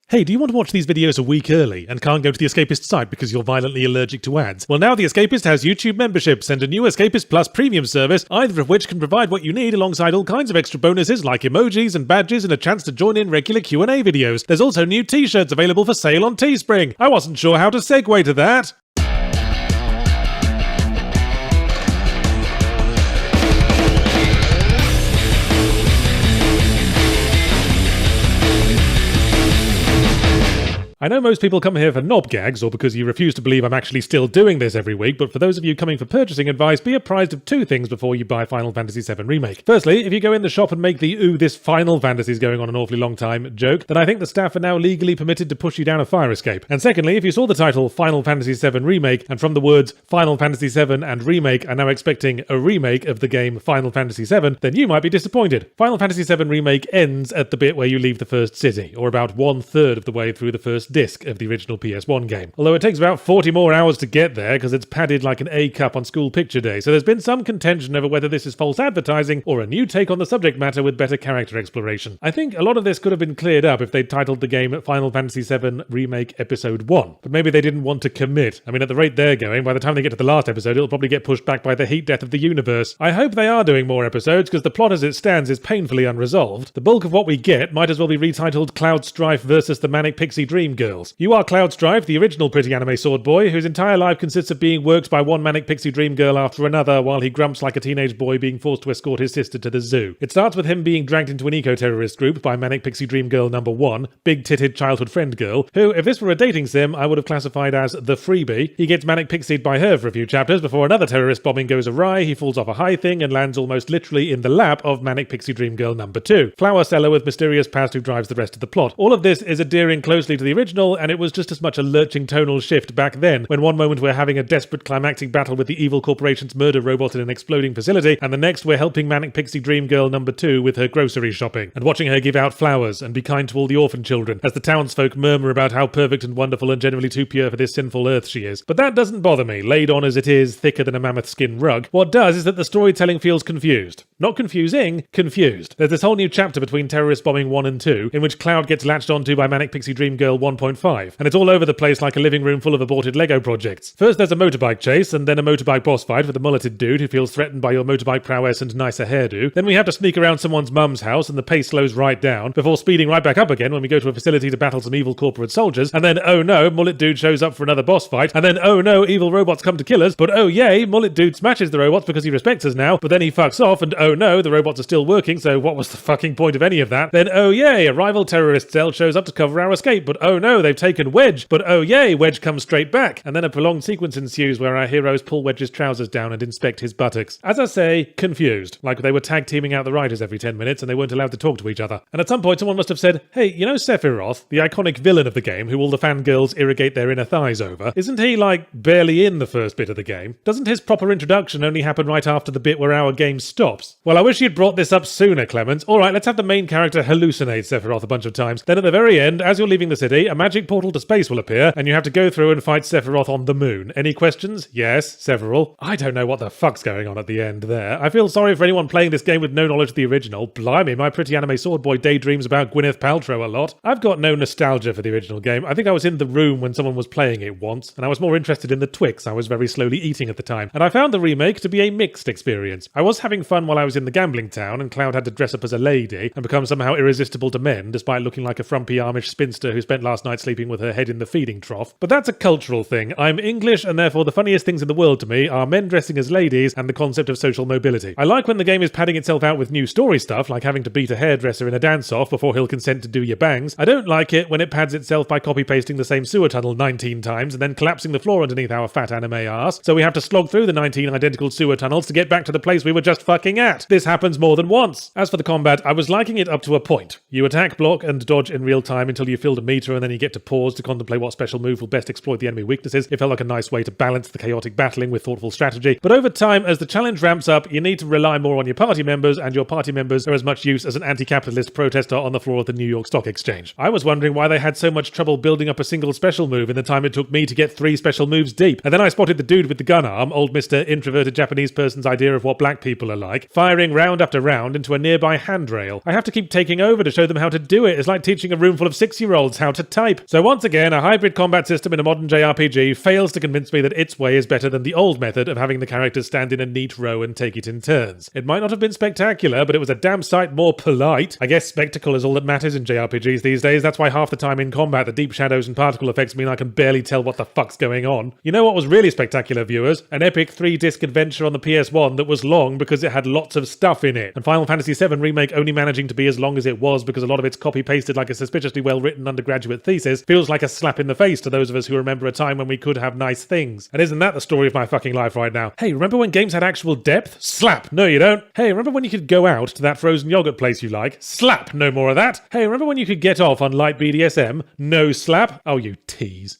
Hey, do you want to watch these videos a week early and can't go to the Escapist site because you're violently allergic to ads? Well, now the Escapist has YouTube memberships and a new Escapist Plus premium service, either of which can provide what you need alongside all kinds of extra bonuses like emojis and badges and a chance to join in regular Q&A videos. There's also new t-shirts available for sale on Teespring. I wasn't sure how to segue to that. I know most people come here for knob gags or because you refuse to believe I'm actually still doing this every week, but for those of you coming for purchasing advice, be apprised of two things before you buy Final Fantasy VII Remake. Firstly, if you go in the shop and make the "ooh, this Final Fantasy's going on an awfully long time" joke, then I think the staff are now legally permitted to push you down a fire escape. And secondly, if you saw the title Final Fantasy VII Remake, and from the words Final Fantasy VII and Remake are now expecting a remake of the game Final Fantasy VII, then you might be disappointed. Final Fantasy VII Remake ends at the bit where you leave the first city, or about 1/3 of the way through the first disc of the original PS1 game. Although it takes about 40 more hours to get there because it's padded like an A cup on school picture day, so there's been some contention over whether this is false advertising or a new take on the subject matter with better character exploration. I think a lot of this could have been cleared up if they'd titled the game Final Fantasy VII Remake Episode 1, but maybe they didn't want to commit. I mean, at the rate they're going, by the time they get to the last episode, it'll probably get pushed back by the heat death of the universe. I hope they are doing more episodes because the plot as it stands is painfully unresolved. The bulk of what we get might as well be retitled Cloud Strife versus the Manic Pixie Dream Girls. You are Cloud Strife, the original pretty anime sword boy, whose entire life consists of being worked by one manic pixie dream girl after another while he grumps like a teenage boy being forced to escort his sister to the zoo. It starts with him being dragged into an eco-terrorist group by manic pixie dream girl number 1, big-titted childhood friend girl, who, if this were a dating sim, I would have classified as the freebie. He gets manic pixied by her for a few chapters before another terrorist bombing goes awry, he falls off a high thing and lands almost literally in the lap of manic pixie dream girl number 2, flower seller with mysterious past who drives the rest of the plot. All of this is adhering closely to the original, and it was just as much a lurching tonal shift back then, when one moment we're having a desperate climactic battle with the evil corporation's murder robot in an exploding facility, and the next we're helping manic pixie dream girl number 2 with her grocery shopping, and watching her give out flowers and be kind to all the orphan children, as the townsfolk murmur about how perfect and wonderful and generally too pure for this sinful earth she is. But that doesn't bother me, laid on as it is, thicker than a mammoth skin rug. What does is that the storytelling feels confused. Not confusing, confused. There's this whole new chapter between Terrorist Bombing 1 and 2, in which Cloud gets latched onto by Manic Pixie Dream Girl 1.5, and it's all over the place like a living room full of aborted Lego projects. First there's a motorbike chase, and then a motorbike boss fight with a mulleted dude who feels threatened by your motorbike prowess and nicer hairdo. Then we have to sneak around someone's mum's house, and the pace slows right down, before speeding right back up again when we go to a facility to battle some evil corporate soldiers, and then oh no, mullet dude shows up for another boss fight, and then oh no, evil robots come to kill us, but oh yay, mullet dude smashes the robots because he respects us now, but then he fucks off, and oh no, the robots are still working, so what was the fucking point of any of that? Then oh yay, a rival terrorist cell shows up to cover our escape, but oh no, they've taken Wedge, but oh yay, Wedge comes straight back, and then a prolonged sequence ensues where our heroes pull Wedge's trousers down and inspect his buttocks. As I say, confused, like they were tag teaming out the writers every 10 minutes and they weren't allowed to talk to each other. And at some point someone must have said, hey, you know Sephiroth, the iconic villain of the game who all the fangirls irrigate their inner thighs over, isn't he like barely in the first bit of the game? Doesn't his proper introduction only happen right after the bit where our game stops? Well, I wish you'd brought this up sooner, Clemens. Alright, let's have the main character hallucinate Sephiroth a bunch of times. Then at the very end, as you're leaving the city, a magic portal to space will appear and you have to go through and fight Sephiroth on the moon. Any questions? Yes, several. I don't know what the fuck's going on at the end there. I feel sorry for anyone playing this game with no knowledge of the original. Blimey, my pretty anime sword boy daydreams about Gwyneth Paltrow a lot. I've got no nostalgia for the original game. I think I was in the room when someone was playing it once, and I was more interested in the Twix I was very slowly eating at the time. And I found the remake to be a mixed experience. I was having fun while I was in the gambling town, and Cloud had to dress up as a lady and become somehow irresistible to men, despite looking like a frumpy Amish spinster who spent last night sleeping with her head in the feeding trough. But that's a cultural thing. I'm English, and therefore the funniest things in the world to me are men dressing as ladies and the concept of social mobility. I like when the game is padding itself out with new story stuff, like having to beat a hairdresser in a dance-off before he'll consent to do your bangs. I don't like it when it pads itself by copy-pasting the same sewer tunnel 19 times and then collapsing the floor underneath our fat anime arse, so we have to slog through the 19 identical sewer tunnels to get back to the place we were just fucking at. This happens more than once. As for the combat, I was liking it up to a point. You attack, block, and dodge in real time until you filled a meter, and then you get to pause to contemplate what special move will best exploit the enemy weaknesses. It felt like a nice way to balance the chaotic battling with thoughtful strategy. But over time, as the challenge ramps up, you need to rely more on your party members, and your party members are as much use as an anti-capitalist protester on the floor of the New York Stock Exchange. I was wondering why they had so much trouble building up a single special move in the time it took me to get 3 special moves deep. And then I spotted the dude with the gun arm, old Mr. Introverted Japanese person's idea of what black people are like, firing round after round into a nearby handrail. I have to keep taking over to show them how to do it. It's like teaching a room full of 6-year-olds how to type. So once again, a hybrid combat system in a modern JRPG fails to convince me that its way is better than the old method of having the characters stand in a neat row and take it in turns. It might not have been spectacular, but it was a damn sight more polite. I guess spectacle is all that matters in JRPGs these days. That's why half the time in combat, the deep shadows and particle effects mean I can barely tell what the fuck's going on. You know what was really spectacular, viewers? An epic 3-disc adventure on the PS1 that was long because it had lots of stuff in it. And Final Fantasy VII Remake only managing to be as long as it was because a lot of it's copy-pasted like a suspiciously well-written undergraduate thesis feels like a slap in the face to those of us who remember a time when we could have nice things. And isn't that the story of my fucking life right now? Hey, remember when games had actual depth? Slap! No, you don't. Hey, remember when you could go out to that frozen yogurt place you like? Slap! No more of that. Hey, remember when you could get off on light BDSM? No slap? Oh, you tease.